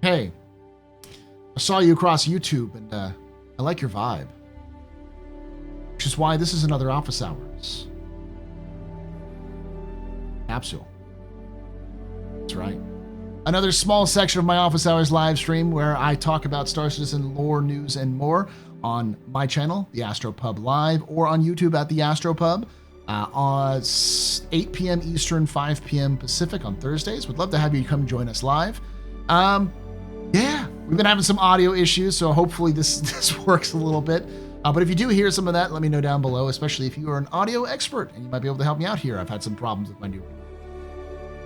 Hey, I saw you across YouTube and I like your vibe. Which is why this is another Office Hours capsule. That's right. Another small section of my Office Hours live stream where I talk about Star Citizen lore, news, and more on my channel, TheAstroPub Live, or on YouTube at TheAstroPub on 8 p.m. Eastern, 5 p.m. Pacific on Thursdays. Would love to have you come join us live. Yeah, we've been having some audio issues, so hopefully this works a little bit. But if you do hear some of that, let me know down below, especially if you are an audio expert and you might be able to help me out here. I've had some problems with my new.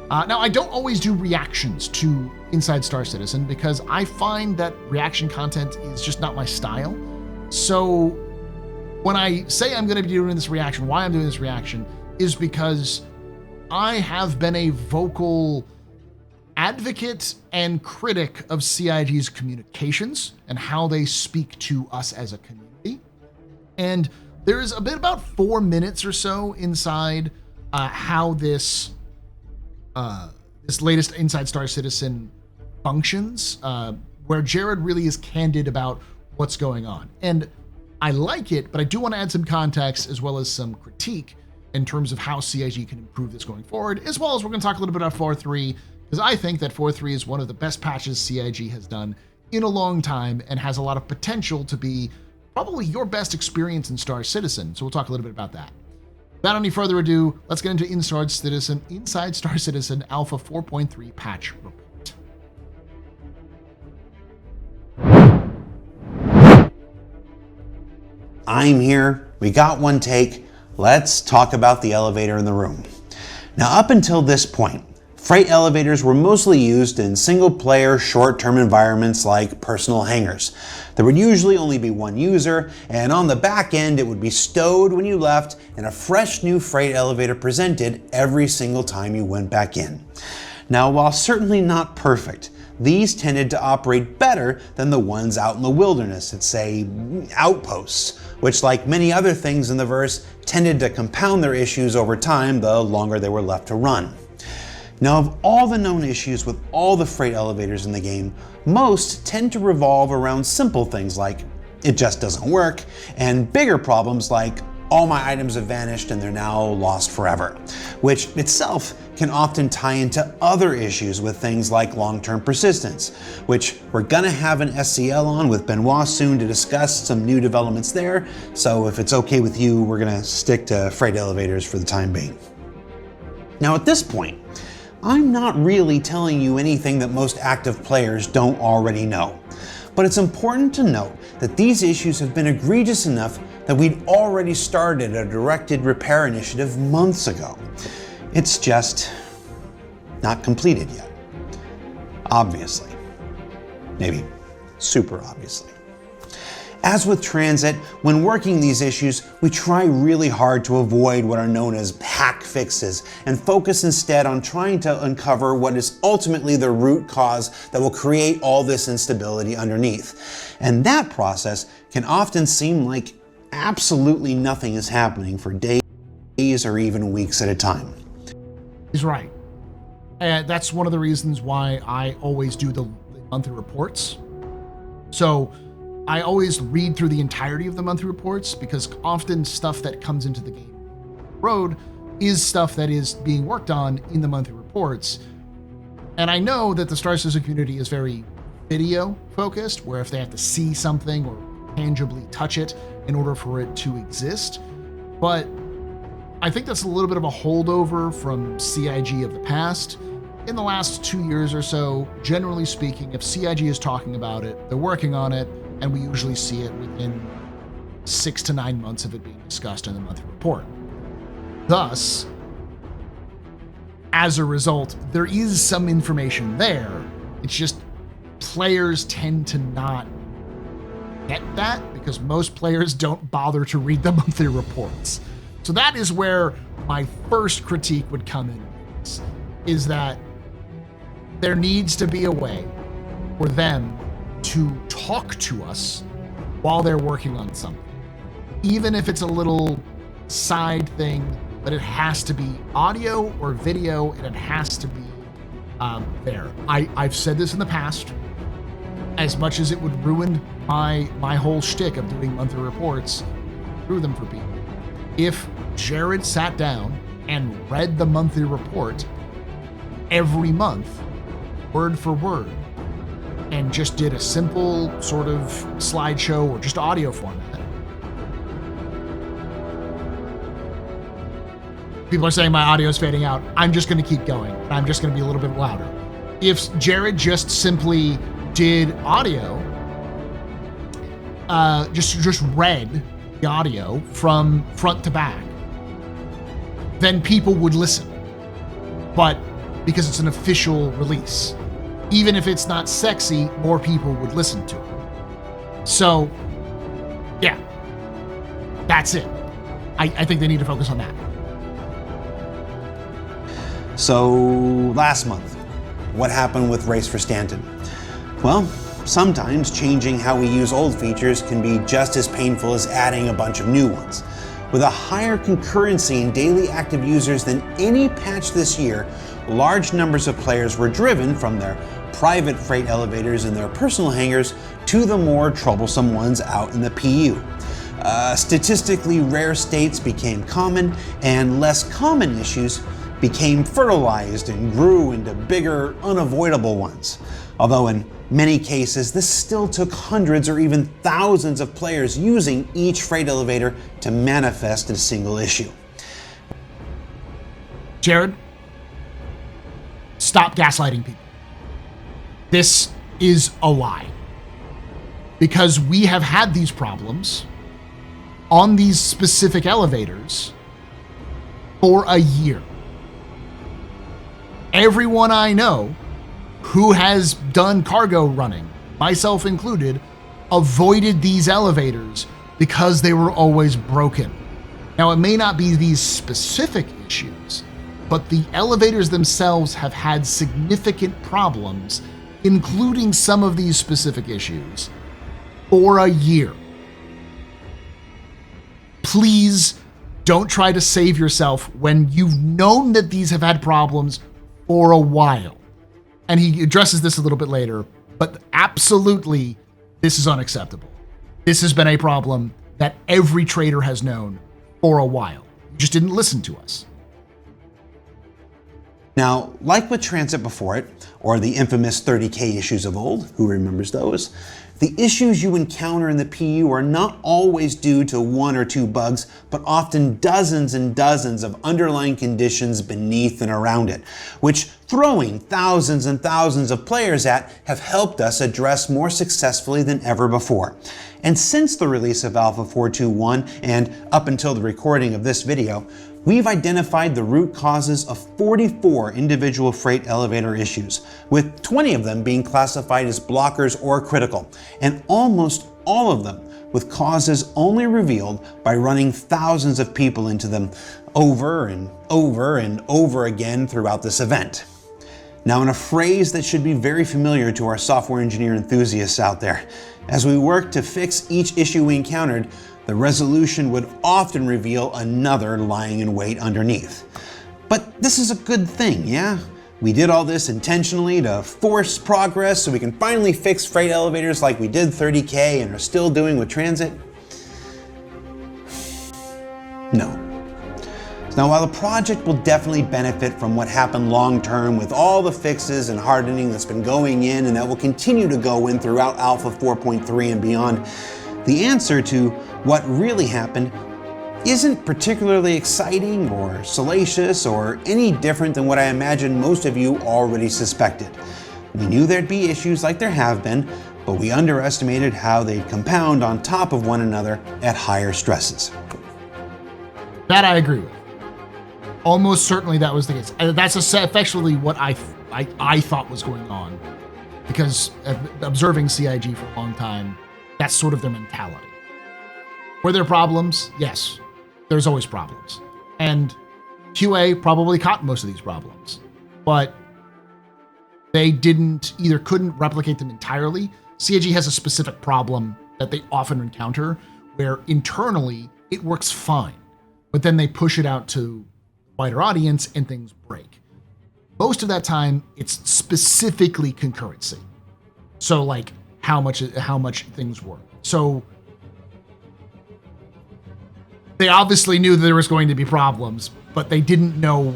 Now, I don't always do reactions to Inside Star Citizen because I find that reaction content is just not my style. So when I say I'm going to be doing this reaction, why I'm doing this reaction is because I have been a vocal advocate and critic of CIG's communications and how they speak to us as a community. And there is a bit about 4 minutes or so inside how this latest Inside Star Citizen functions, where Jared really is candid about what's going on. And I like it, but I do want to add some context as well as some critique in terms of how CIG can improve this going forward, as well as we're going to talk a little bit about 4.3, because I think that 4.3 is one of the best patches CIG has done in a long time and has a lot of potential to be probably your best experience in Star Citizen. So we'll talk a little bit about that. Without any further ado, let's get into Inside Star Citizen Alpha 4.3 patch report. I'm here. We got one take. Let's talk about the elevator in the room. Now, up until this point, freight elevators were mostly used in single-player, short-term environments like personal hangars. There would usually only be one user, and on the back end it would be stowed when you left and a fresh new freight elevator presented every single time you went back in. Now, while certainly not perfect, these tended to operate better than the ones out in the wilderness at, say, outposts, which, like many other things in the verse, tended to compound their issues over time the longer they were left to run. Now, of all the known issues with all the freight elevators in the game, most tend to revolve around simple things like it just doesn't work, and bigger problems like all my items have vanished and they're now lost forever, which itself can often tie into other issues with things like long-term persistence, which we're gonna have an SCL on with Benoit soon to discuss some new developments there, so if it's okay with you, we're gonna stick to freight elevators for the time being. Now at this point, I'm not really telling you anything that most active players don't already know, but it's important to note that these issues have been egregious enough that we'd already started a directed repair initiative months ago. It's just not completed yet. Obviously. Maybe super obviously. As with transit, when working these issues, we try really hard to avoid what are known as hack fixes and focus instead on trying to uncover what is ultimately the root cause that will create all this instability underneath. And that process can often seem like absolutely nothing is happening for days or even weeks at a time. He's right. And that's one of the reasons why I always do the monthly reports. So I always read through the entirety of the monthly reports because often stuff that comes into the game road is stuff that is being worked on in the monthly reports. And I know that the Star Citizen community is very video focused, where if they have to see something or tangibly touch it in order for it to exist. But I think that's a little bit of a holdover from CIG of the past. In the last 2 years or so, generally speaking, if CIG is talking about it, they're working on it, and we usually see it within 6 to 9 months of it being discussed in the monthly report. Thus, as a result, there is some information there. It's just players tend to not get that because most players don't bother to read the monthly reports. So that is where my first critique would come in, is that there needs to be a way for them to talk to us while they're working on something. Even if it's a little side thing, but it has to be audio or video, and it has to be there. I've said this in the past. As much as it would ruin my whole shtick of doing monthly reports through them for people, if Jared sat down and read the monthly report every month, word for word, and just did a simple sort of slideshow or just audio format. People are saying my audio is fading out. I'm just going to keep going. I'm just going to be a little bit louder. If Jared just simply did audio, just read the audio from front to back, then people would listen. But because it's an official release, even if it's not sexy, more people would listen to it. So, yeah, that's it. I think they need to focus on that. So, last month, what happened with Race for Stanton? Well, sometimes changing how we use old features can be just as painful as adding a bunch of new ones. With a higher concurrency in daily active users than any patch this year, large numbers of players were driven from their private freight elevators in their personal hangars to the more troublesome ones out in the PU. Statistically rare states became common, and less common issues became fertilized and grew into bigger, unavoidable ones. Although in many cases, this still took hundreds or even thousands of players using each freight elevator to manifest a single issue. Jared, stop gaslighting people. This is a lie. Because we have had these problems on these specific elevators for a year. Everyone I know who has done cargo running, myself included, avoided these elevators because they were always broken. Now, it may not be these specific issues, but the elevators themselves have had significant problems, including some of these specific issues, for a year. Please don't try to save yourself when you've known that these have had problems for a while. And he addresses this a little bit later, but absolutely, this is unacceptable. This has been a problem that every trader has known for a while. You just didn't listen to us. Now, like with Transit before it, or the infamous 30K issues of old, who remembers those? The issues you encounter in the PU are not always due to one or two bugs, but often dozens and dozens of underlying conditions beneath and around it, which throwing thousands and thousands of players at have helped us address more successfully than ever before. And since the release of Alpha 4.2.1 and up until the recording of this video, we've identified the root causes of 44 individual freight elevator issues, with 20 of them being classified as blockers or critical, and almost all of them with causes only revealed by running thousands of people into them over and over and over again throughout this event. Now, in a phrase that should be very familiar to our software engineer enthusiasts out there, as we work to fix each issue we encountered, the resolution would often reveal another lying in wait underneath. But this is a good thing, yeah? We did all this intentionally to force progress so we can finally fix freight elevators like we did 30K and are still doing with Transit? No. Now, while the project will definitely benefit from what happened long term with all the fixes and hardening that's been going in and that will continue to go in throughout Alpha 4.3 and beyond, the answer to what really happened isn't particularly exciting or salacious or any different than what I imagine most of you already suspected. We knew there'd be issues like there have been, but we underestimated how they'd compound on top of one another at higher stresses. That I agree with. Almost certainly that was the case. That's effectively what I thought was going on, because observing CIG for a long time, that's sort of their mentality. Were there problems? Yes, there's always problems. And QA probably caught most of these problems, but they couldn't replicate them entirely. CIG has a specific problem that they often encounter where internally it works fine, but then they push it out to wider audience and things break. Most of that time, it's specifically concurrency. So like how much things work. So they obviously knew that there was going to be problems, but they didn't know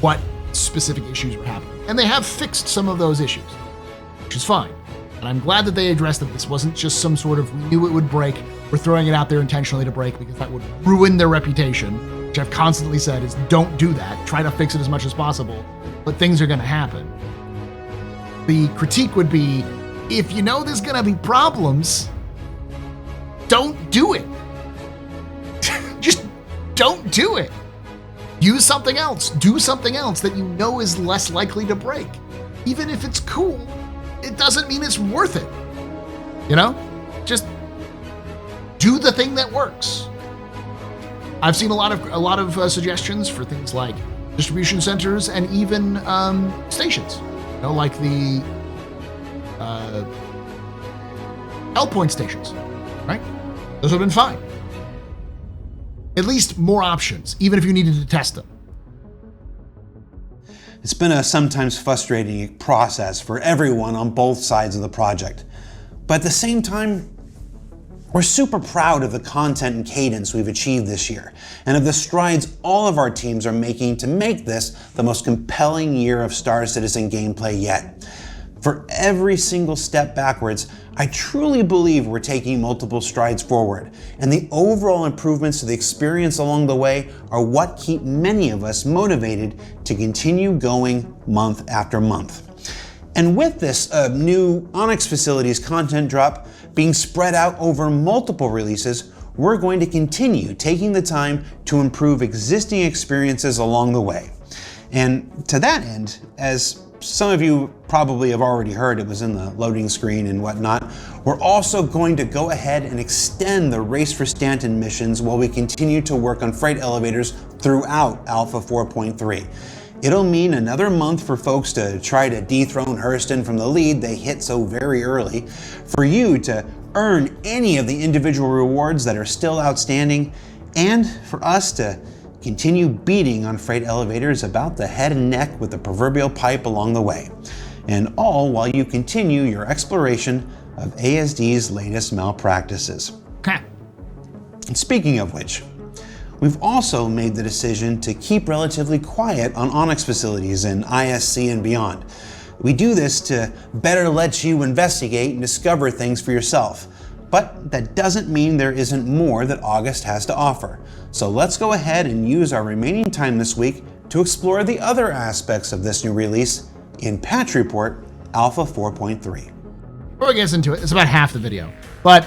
what specific issues were happening. And they have fixed some of those issues, which is fine. And I'm glad that they addressed that this wasn't just some sort of, we knew it would break, we're throwing it out there intentionally to break, because that would ruin their reputation, which I've constantly said is don't do that. Try to fix it as much as possible, but things are going to happen. The critique would be, if you know there's going to be problems, don't do it. Just don't do it. Use something else. Do something else that you know is less likely to break. Even if it's cool, it doesn't mean it's worth it. You know? Just do the thing that works. I've seen a lot of suggestions for things like distribution centers and even stations. You know, like the L-point stations, right? Those have been fine. At least more options, even if you needed to test them. It's been a sometimes frustrating process for everyone on both sides of the project. But at the same time, we're super proud of the content and cadence we've achieved this year, and of the strides all of our teams are making to make this the most compelling year of Star Citizen gameplay yet. For every single step backwards, I truly believe we're taking multiple strides forward, and the overall improvements to the experience along the way are what keep many of us motivated to continue going month after month. And with this new Onyx Facilities content drop being spread out over multiple releases, we're going to continue taking the time to improve existing experiences along the way. And to that end, as some of you probably have already heard, it was in the loading screen and whatnot, we're also going to go ahead and extend the Race for Stanton missions while we continue to work on freight elevators throughout Alpha 4.3. It'll mean another month for folks to try to dethrone Hurston from the lead they hit so very early, for you to earn any of the individual rewards that are still outstanding, and for us to continue beating on freight elevators about the head and neck with the proverbial pipe along the way. And all while you continue your exploration of ASD's latest malpractices. And speaking of which, we've also made the decision to keep relatively quiet on Onyx Facilities and ISC and beyond. We do this to better let you investigate and discover things for yourself. But that doesn't mean there isn't more that August has to offer. So let's go ahead and use our remaining time this week to explore the other aspects of this new release in Patch Report Alpha 4.3. Before we get into it, it's about half the video. But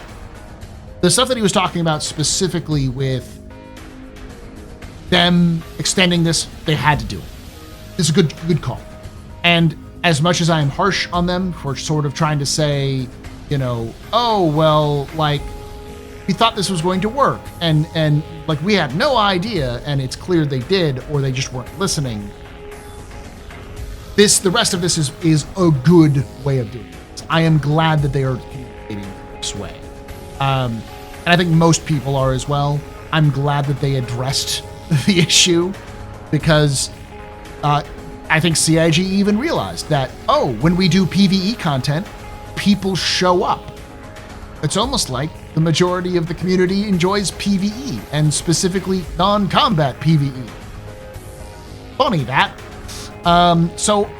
the stuff that he was talking about specifically with them extending this, they had to do it. It's a good call. And as much as I am harsh on them for sort of trying to say, you know, oh, well, like, we thought this was going to work, and like, we had no idea, and it's clear they did, or they just weren't listening. The rest of this is a good way of doing it. I am glad that they are communicating this way. And I think most people are as well. I'm glad that they addressed the issue, because I think CIG even realized that, oh, when we do PvE content, people show up. It's almost like the majority of the community enjoys PvE, and specifically non-combat PvE. Funny that. So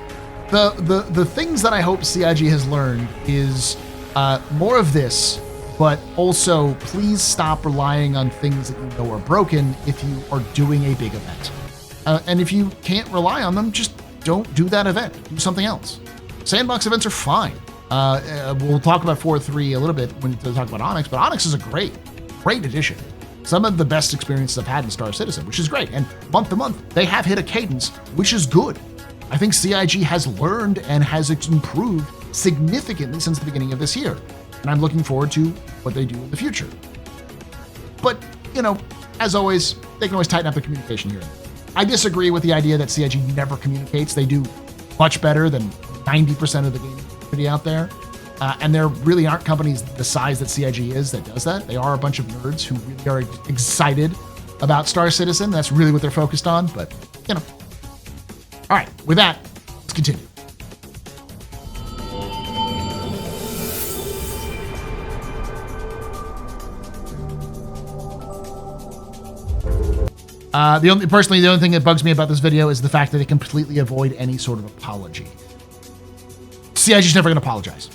the things that I hope CIG has learned is more of this, but also please stop relying on things that you know are broken if you are doing a big event. And if you can't rely on them, just don't do that event. Do something else. Sandbox events are fine. We'll talk about 4.3 a little bit when we talk about Onyx, but Onyx is a great addition. Some of the best experiences I've had in Star Citizen, which is great. And month to month, they have hit a cadence, which is good. I think CIG has learned and has improved significantly since the beginning of this year. And I'm looking forward to what they do in the future. But, you know, as always, they can always tighten up the communication here. I disagree with the idea that CIG never communicates. They do much better than 90% of the gaming community out there. And there really aren't companies the size that CIG is that does that. They are a bunch of nerds who really are excited about Star Citizen. That's really what they're focused on. But you know. All right, with that, let's continue. The only thing that bugs me about this video is the fact that they completely avoid any sort of apology. CIG's never going to apologize.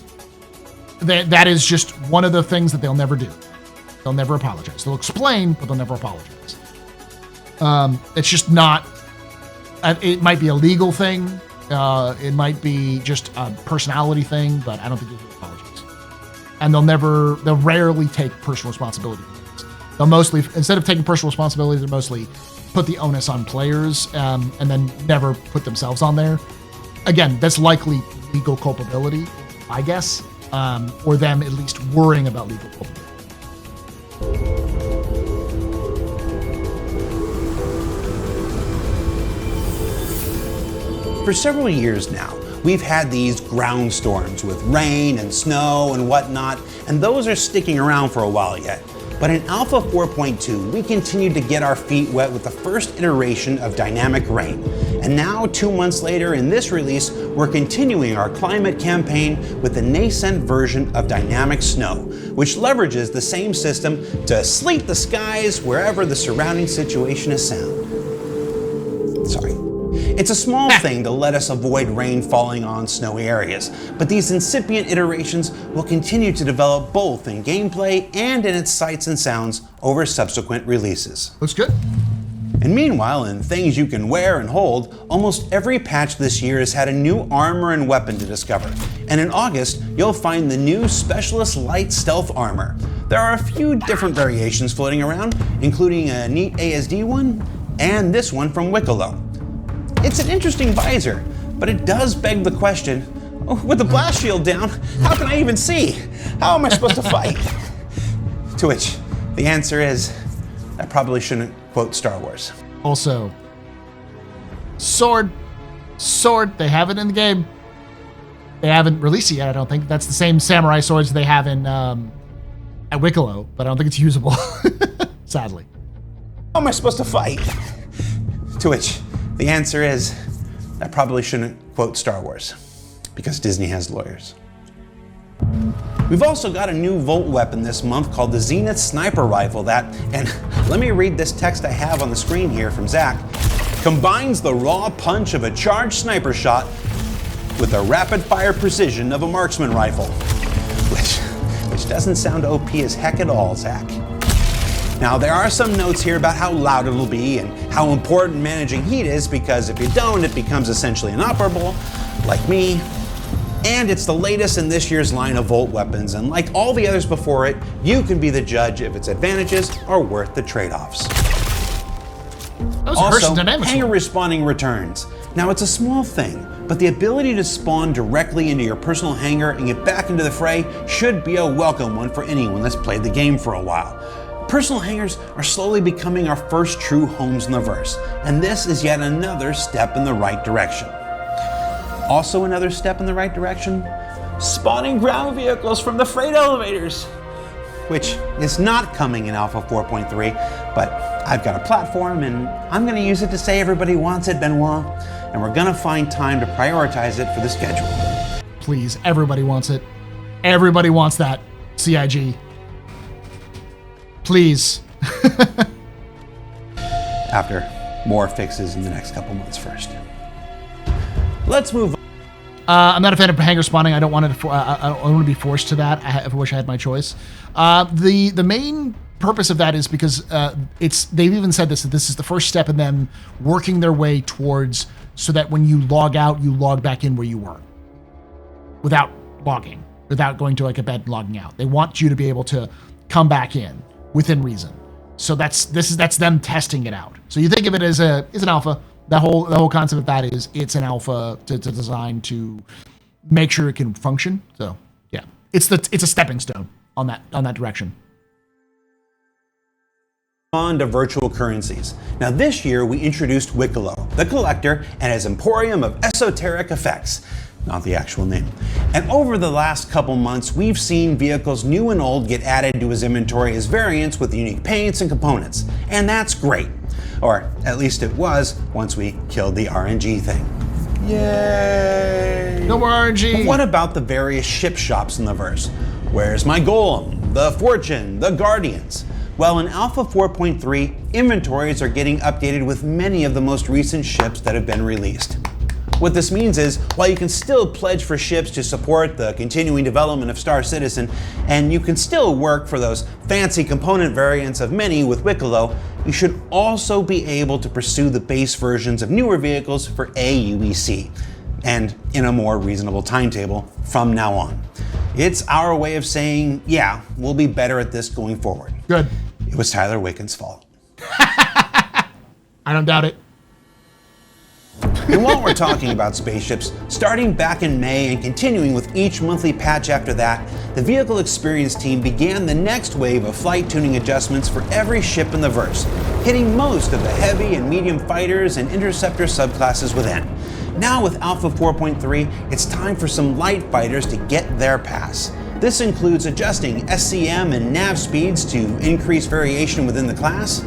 That is just one of the things that they'll never do. They'll never apologize. They'll explain, but they'll never apologize. It's just not. It might be a legal thing. It might be just a personality thing, but I don't think they'll do apologies. And they'll rarely take personal responsibility for things. They'll mostly, instead of taking personal responsibility, they'll mostly put the onus on players and then never put themselves on there. Again, that's likely legal culpability, I guess, or them at least worrying about legal culpability. For several years now, we've had these ground storms with rain and snow and whatnot, and those are sticking around for a while yet. But in Alpha 4.2, we continued to get our feet wet with the first iteration of dynamic rain. And now, 2 months later, in this release, we're continuing our climate campaign with the nascent version of dynamic snow, which leverages the same system to sleet the skies wherever the surrounding situation is sound. Sorry. It's a small thing to let us avoid rain falling on snowy areas, but these incipient iterations will continue to develop both in gameplay and in its sights and sounds over subsequent releases. Looks good. And meanwhile, in things you can wear and hold, almost every patch this year has had a new armor and weapon to discover. And in August, you'll find the new Specialist Light Stealth Armor. There are a few different variations floating around, including a neat ASD one, and this one from Wicklow. It's an interesting visor, but it does beg the question, with the blast shield down, how can I even see? How am I supposed to fight? To which the answer is, I probably shouldn't quote Star Wars. Also, sword, they have it in the game. They haven't released it yet, I don't think. That's the same samurai swords they have in at Wicklow, but I don't think it's usable, sadly. How am I supposed to fight? To which the answer is, I probably shouldn't quote Star Wars, because Disney has lawyers. We've also got a new Volt weapon this month called the Zenith Sniper Rifle that, and let me read this text I have on the screen here from Zach, combines the raw punch of a charged sniper shot with the rapid fire precision of a marksman rifle. Which doesn't sound OP as heck at all, Zach. Now, there are some notes here about how loud it'll be and how important managing heat is, because if you don't, it becomes essentially inoperable, like me. And it's the latest in this year's line of Volt weapons, and like all the others before it, you can be the judge if its advantages are worth the trade-offs. Also, hangar respawning returns. Now, it's a small thing, but the ability to spawn directly into your personal hangar and get back into the fray should be a welcome one for anyone that's played the game for a while. Personal hangars are slowly becoming our first true homes in the verse, and this is yet another step in the right direction. Also another step in the right direction, spawning ground vehicles from the freight elevators, which is not coming in Alpha 4.3, but I've got a platform and I'm gonna use it to say everybody wants it, Benoit, and we're gonna find time to prioritize it for the schedule. Please, everybody wants it. Everybody wants that, CIG. Please. After more fixes in the next couple months first. Let's move on. I'm not a fan of hangar spawning. I don't want to. I don't want to be forced to that. I wish I had my choice. The main purpose of that is because they've even said this, that this is the first step in them working their way towards, so that when you log out, you log back in where you were without logging, without going to like a bed and logging out. They want you to be able to come back in within reason. So that's them testing it out. So you think of it as an alpha. The whole concept of that is it's an alpha to design to make sure it can function. So yeah, it's a stepping stone on that direction. On to virtual currencies. Now this year we introduced Wicklow, the collector, and his emporium of esoteric effects. Not the actual name. And over the last couple months, we've seen vehicles new and old get added to his inventory as variants with unique paints and components. And that's great. Or at least it was once we killed the RNG thing. Yay! No more RNG! But what about the various ship shops in the verse? Where's my Golem, the Fortune, the Guardians? Well, in Alpha 4.3, inventories are getting updated with many of the most recent ships that have been released. What this means is, while you can still pledge for ships to support the continuing development of Star Citizen, and you can still work for those fancy component variants of many with Wicklow, you should also be able to pursue the base versions of newer vehicles for AUEC, and in a more reasonable timetable from now on. It's our way of saying, yeah, we'll be better at this going forward. Good. It was Tyler Wicken's fault. I don't doubt it. And while we're talking about spaceships, starting back in May and continuing with each monthly patch after that, the Vehicle Experience team began the next wave of flight tuning adjustments for every ship in the verse, hitting most of the heavy and medium fighters and interceptor subclasses within. Now with Alpha 4.3, it's time for some light fighters to get their pass. This includes adjusting SCM and nav speeds to increase variation within the class,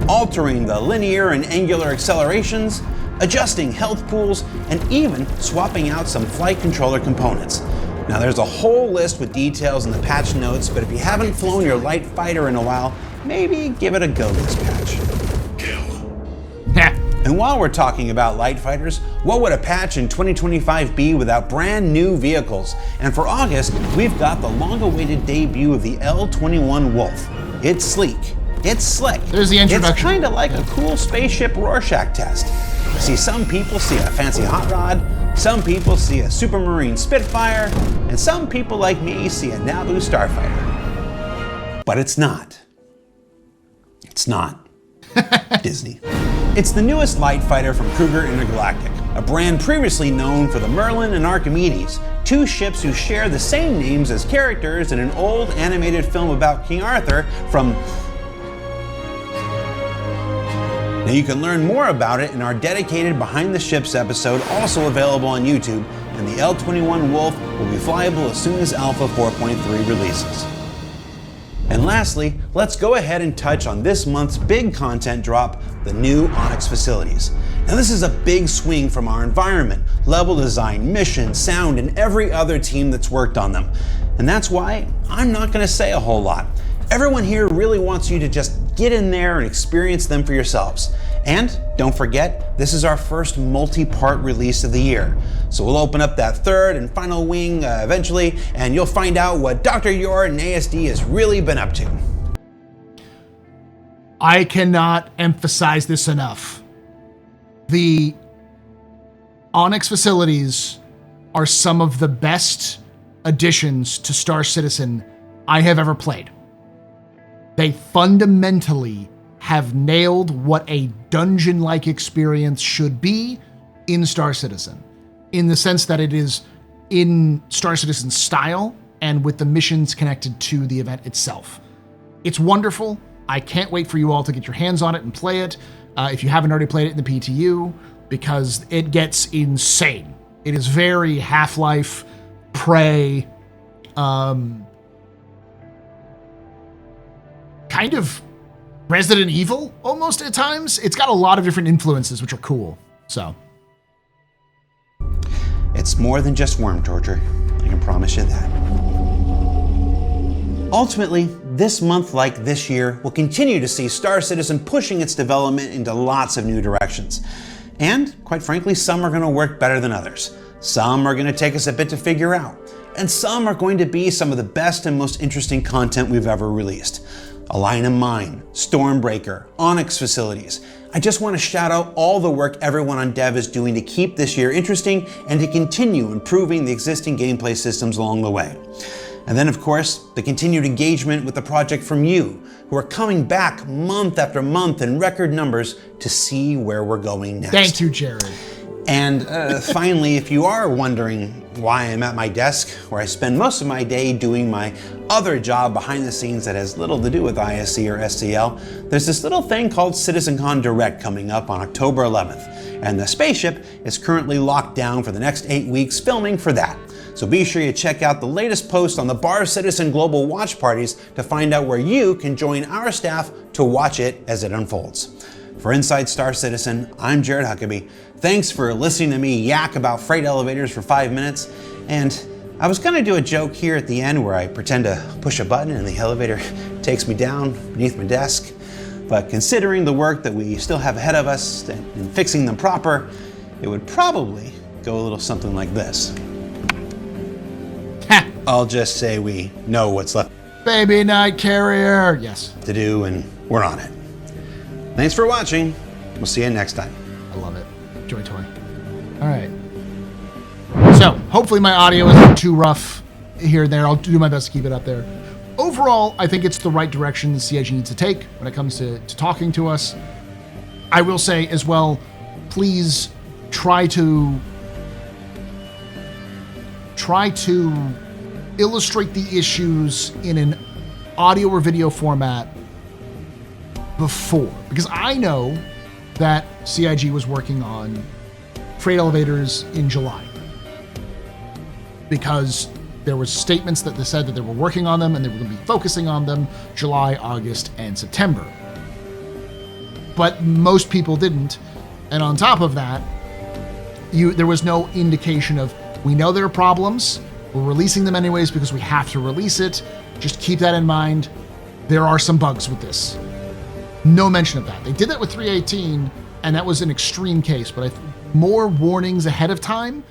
altering the linear and angular accelerations, adjusting health pools, and even swapping out some flight controller components. Now there's a whole list with details in the patch notes, but if you haven't flown your light fighter in a while, maybe give it a go this patch. And while we're talking about light fighters, what would a patch in 2025 be without brand new vehicles? And for August, we've got the long-awaited debut of the L21 Wolf. It's sleek, it's slick, there's the introduction. It's kind of like a cool spaceship Rorschach test. See, some people see a fancy hot rod, some people see a Supermarine Spitfire, and some people like me see a Naboo Starfighter. But it's not. It's not. Disney. It's the newest light fighter from Cougar Intergalactic, a brand previously known for the Merlin and Archimedes, two ships who share the same names as characters in an old animated film about King Arthur from... Now you can learn more about it in our dedicated Behind the Ships episode, also available on YouTube, and the L21 Wolf will be flyable as soon as Alpha 4.3 releases. And lastly, let's go ahead and touch on this month's big content drop, the new Onyx facilities. Now this is a big swing from our environment, level design, mission, sound, and every other team that's worked on them. And that's why I'm not going to say a whole lot. Everyone here really wants you to just get in there and experience them for yourselves. And don't forget, this is our first multi-part release of the year. So we'll open up that third and final wing eventually, and you'll find out what Dr. Yor and ASD has really been up to. I cannot emphasize this enough. The Onyx facilities are some of the best additions to Star Citizen I have ever played. They fundamentally have nailed what a dungeon-like experience should be in Star Citizen, in the sense that it is in Star Citizen style and with the missions connected to the event itself. It's wonderful. I can't wait for you all to get your hands on it and play it, if you haven't already played it in the PTU, because it gets insane. It is very Half-Life, Prey, kind of Resident Evil almost at times. It's got a lot of different influences, which are cool. So it's more than just worm torture, I can promise you that. Ultimately, this month, like this year, we'll continue to see Star Citizen pushing its development into lots of new directions. And quite frankly, some are going to work better than others. Some are going to take us a bit to figure out. And some are going to be some of the best and most interesting content we've ever released. Alina Mine, Stormbreaker, Onyx facilities. I just want to shout out all the work everyone on Dev is doing to keep this year interesting and to continue improving the existing gameplay systems along the way. And then of course, the continued engagement with the project from you, who are coming back month after month in record numbers to see where we're going next. Thank you, Jared. And finally, if you are wondering why I'm at my desk, where I spend most of my day doing my other job behind the scenes that has little to do with ISC or SCL, there's this little thing called CitizenCon Direct coming up on October 11th. And the spaceship is currently locked down for the next 8 weeks filming for that. So be sure you check out the latest post on the Bar Citizen Global Watch Parties to find out where you can join our staff to watch it as it unfolds. For Inside Star Citizen, I'm Jared Huckabee. Thanks for listening to me yak about freight elevators for 5 minutes. And I was gonna do a joke here at the end where I pretend to push a button and the elevator takes me down beneath my desk. But considering the work that we still have ahead of us and fixing them proper, it would probably go a little something like this. Ha! I'll just say we know what's left Baby night carrier. Yes. to do and we're on it. Thanks for watching. We'll see you next time. I love it. Joy toy. All right. So hopefully my audio isn't too rough here and there. I'll do my best to keep it up there. Overall, I think it's the right direction the CIG needs to take when it comes to talking to us. I will say as well, please try to illustrate the issues in an audio or video format before, because I know that CIG was working on freight elevators in July because there was statements that they said that they were working on them and they were going to be focusing on them July, August, and September. But most people didn't. And on top of that, there was no indication of, we know there are problems, we're releasing them anyways because we have to release it. Just keep that in mind. There are some bugs with this. No mention of that. They did that with 318, and that was an extreme case, but more warnings ahead of time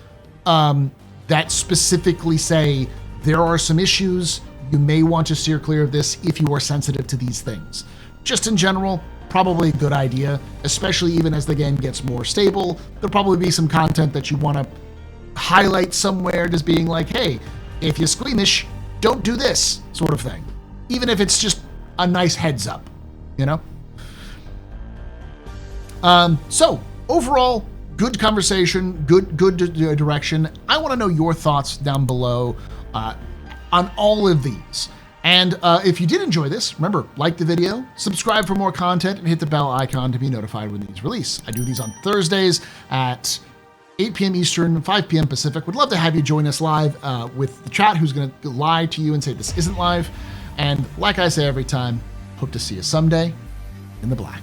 that specifically say there are some issues. You may want to steer clear of this if you are sensitive to these things. Just in general, probably a good idea, especially even as the game gets more stable. There'll probably be some content that you want to highlight somewhere, just being like, hey, if you're squeamish, don't do this, sort of thing. Even if it's just a nice heads up, you know? So overall, good conversation, good direction. I want to know your thoughts down below on all of these. And if you did enjoy this, remember, like the video, subscribe for more content, and hit the bell icon to be notified when these release. I do these on Thursdays at 8 p.m. Eastern, 5 p.m. Pacific. Would love to have you join us live with the chat who's going to lie to you and say this isn't live. And like I say every time, hope to see you someday in the black.